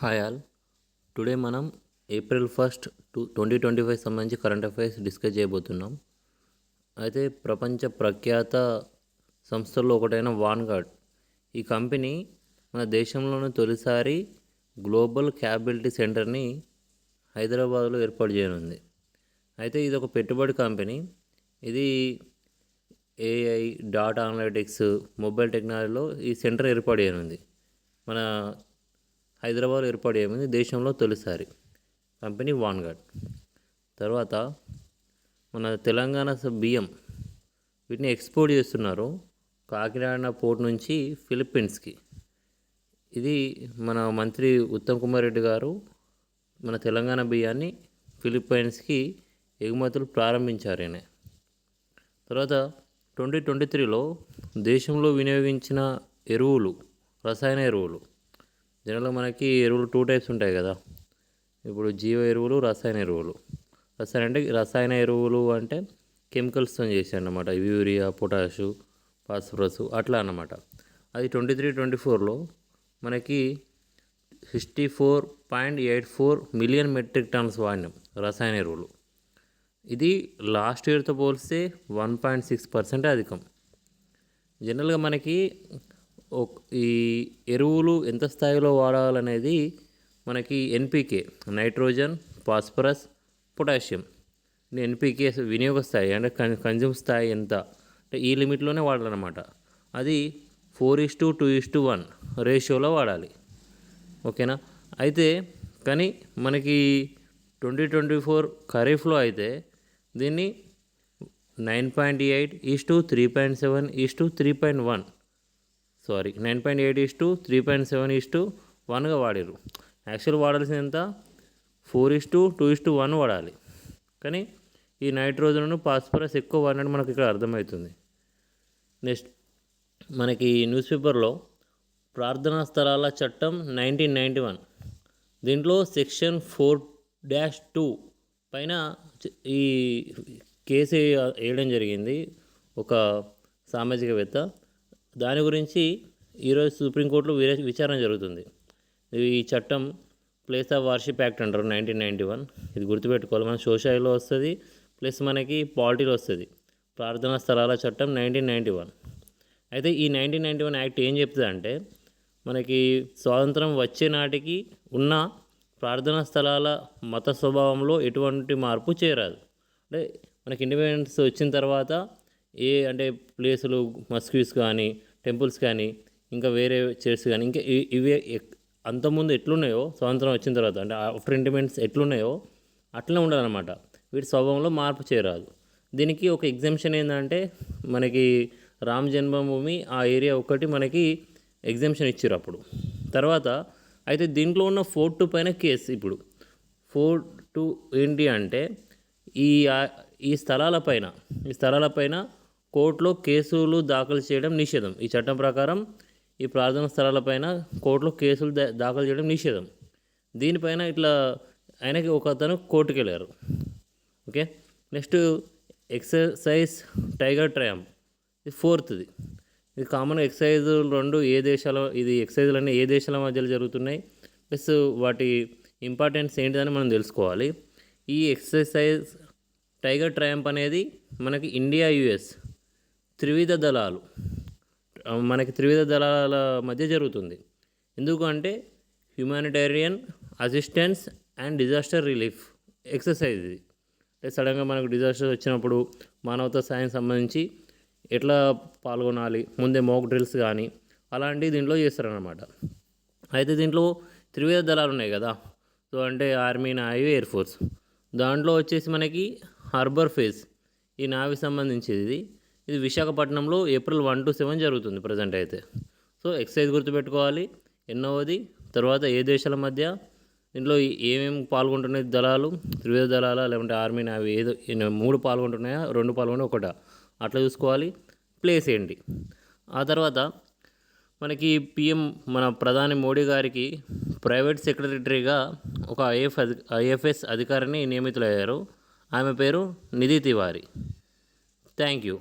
Hi all. Today మనం April 1 2025 సంబంధించి current affairs discuss చేయబోతున్నాం. అయితే ప్రపంచ ప్రఖ్యాత సంస్థల్లో ఒకటైన వాన్గార్డ్ ఈ కంపెనీ మన దేశంలోని తొలిసారి గ్లోబల్ క్యాపబిలిటీ సెంటర్ని హైదరాబాద్లో ఏర్పాటు చేయనుంది. అయితే ఇది ఒక పెట్టుబడి కంపెనీ. ఇది ఏఐ, డాటా అనలిటిక్స్, మొబైల్ టెక్నాలజీలో ఈ సెంటర్ ఏర్పాటు చేయనుంది. మన హైదరాబాద్ ఏర్పాటు చేయనుంది దేశంలో తొలిసారి కంపెనీ వాన్గార్డ్. తర్వాత మన తెలంగాణ బియ్యం వీటిని ఎక్స్పోర్ట్ చేస్తున్నారు కాకినాడ పోర్ట్ నుంచి ఫిలిప్పీన్స్కి. ఇది మన మంత్రి ఉత్తమ్ కుమార్ రెడ్డి గారు మన తెలంగాణ బియ్యాన్ని ఫిలిప్పైన్స్కి ఎగుమతులు ప్రారంభించారు. ఆయన తర్వాత 2023లో దేశంలో వినియోగించిన ఎరువులు, రసాయన ఎరువులు, జనరల్గా మనకి ఎరువులు 2 టైప్స్ ఉంటాయి కదా. ఇప్పుడు జీవ ఎరువులు, రసాయన ఎరువులు. రసాయన ఎరువులు అంటే కెమికల్స్తో చేసి అన్నమాట. యూరియా, పొటాషు, ఫాస్ఫరస్ అట్లా అన్నమాట. అది 23-24లో మనకి 64.84 మిలియన్ మెట్రిక్ టన్స్ వాడినాం రసాయన ఎరువులు. ఇది లాస్ట్ ఇయర్తో పోలిస్తే 1.6% అధికం. జనరల్గా మనకి ఈ ఎరువులు ఎంత స్థాయిలో వాడాలనేది మనకి NPK, nitrogen, phosphorus, potassium, NPK వినియోగ స్థాయి అంటే కన్జ్యూమ్ స్థాయి ఎంత అంటే ఈ లిమిట్లోనే వాడాలన్నమాట. అది 4:2:1 రేషియోలో వాడాలి. ఓకేనా. అయితే కానీ మనకి 2024 ఖరీఫ్లో అయితే దీన్ని 9.8:3.7:3.1 9.8:3.7:1గా వాడారు. యాక్చువల్ వాడాల్సింది ఎంత 4:2:1 వాడాలి. కానీ ఈ నైట్రోజన్, ఫాస్ఫరస్ ఎక్కువ వాడినట్టు మనకి ఇక్కడ అర్థమవుతుంది. నెక్స్ట్ మనకి న్యూస్ పేపర్లో ప్రార్థనా స్థలాల చట్టం 1991 దీంట్లో సెక్షన్ 4-2 పైన ఈ కేసు వేయడం జరిగింది ఒక సామాజికవేత్త. దాని గురించి ఈరోజు సుప్రీంకోర్టులో విచారణ జరుగుతుంది. ఈ చట్టం ప్లేస్ ఆఫ్ వార్షిప్ యాక్ట్ అంటారు 1991. ఇది గుర్తుపెట్టుకోవాలి. మన సోషాయిలో వస్తుంది, ప్లస్ మనకి పాలిటీలో వస్తుంది. ప్రార్థనా స్థలాల చట్టం 1991. అయితే ఈ 1991 యాక్ట్ ఏం చెప్తుంది అంటే మనకి స్వాతంత్రం వచ్చే నాటికి ఉన్న ప్రార్థనా స్థలాల మత స్వభావంలో ఎటువంటి మార్పు చేయరాదు. అంటే మనకి ఇండిపెండెన్స్ వచ్చిన తర్వాత అంటే ప్లేసులు, మస్కిట్స్ కానీ, టెంపుల్స్ కానీ, ఇంకా వేరే చర్చ్ కానీ, ఇంకా ఇవే అంతకుముందు ఎట్లున్నాయో స్వాతంత్రం వచ్చిన తర్వాత అంటే ఆఫ్టర్ ఇండిపెండెన్స్ ఎట్లున్నాయో అట్లనే ఉండాలన్నమాట. వీటి స్వభావంలో మార్పు చేయరాదు. దీనికి ఒక ఎగ్జామ్షన్ ఏంటంటే మనకి రామ్ జన్మభూమి ఆ ఏరియా ఒకటి మనకి ఎగ్జామ్షన్ ఇచ్చారు అప్పుడు. తర్వాత అయితే దీంట్లో ఉన్న 4-2 పైన కేసు. ఇప్పుడు 4-2 ఏంటి అంటే ఈ స్థలాలపైన కోర్టులో కేసులు దాఖలు చేయడం నిషేధం. ఈ చట్టం ప్రకారం ఈ ప్రార్థనా స్థలాలపైన కోర్టులో కేసులు దాఖలు చేయడం నిషేధం. దీనిపైన ఇట్లా ఆయనకి అతను కోర్టుకు వెళ్ళారు. Okay. Next exercise tiger triumph, ఇది 4th. ఇది కామన్ ఎక్సర్సైజ్ 2 ఇది ఎక్సర్సైజ్లన్నీ ఏ దేశాల మధ్యలో జరుగుతున్నాయి, ప్లస్ వాటి ఇంపార్టెన్స్ ఏంటిదని మనం తెలుసుకోవాలి. ఈ ఎక్సర్సైజ్ టైగర్ ట్రయంప్ అనేది మనకి ఇండియా యుఎస్ త్రివిధ దళాల మధ్య జరుగుతుంది. ఎందుకంటే humanitarian assistance and disaster relief exercise ఇది. అంటే సడన్గా మనకు డిజాస్టర్ వచ్చినప్పుడు మానవతా సాయం సంబంధించి ఎట్లా పాల్గొనాలి, ముందే మోక్ డ్రిల్స్ కానీ అలాంటివి దీంట్లో చేస్తారన్నమాట. అయితే దీంట్లో త్రివిధ దళాలు ఉన్నాయి కదా. సో అంటే ఆర్మీ, నావీ, ఎయిర్ ఫోర్స్. దాంట్లో వచ్చేసి మనకి హార్బర్ ఫేజ్ ఈ నావీ సంబంధించింది. ఇది విశాఖపట్నంలో April 1-7 జరుగుతుంది ప్రజెంట్ అయితే. సో ఎక్సర్సైజ్ గుర్తుపెట్టుకోవాలి ఎన్నోది. తర్వాత ఏ దేశాల మధ్య దీంట్లో ఏమేమి పాల్గొంటున్నాయి దళాలు, త్రివిధ దళాల లేకుంటే ఆర్మీ, నావీ, ఏదో 3 పాల్గొంటున్నాయా, 2 పాల్గొంటే ఒకటా అట్లా చూసుకోవాలి. ప్లేస్ ఏంటి. ఆ తర్వాత మనకి పిఎం మన ప్రధాని మోడీ గారికి ప్రైవేట్ సెక్రటరీగా ఒక ఐఎఫ్ఎస్ అధికారిని నియమితులయ్యారు. ఆమె పేరు నిధి తివారీ. Thank you.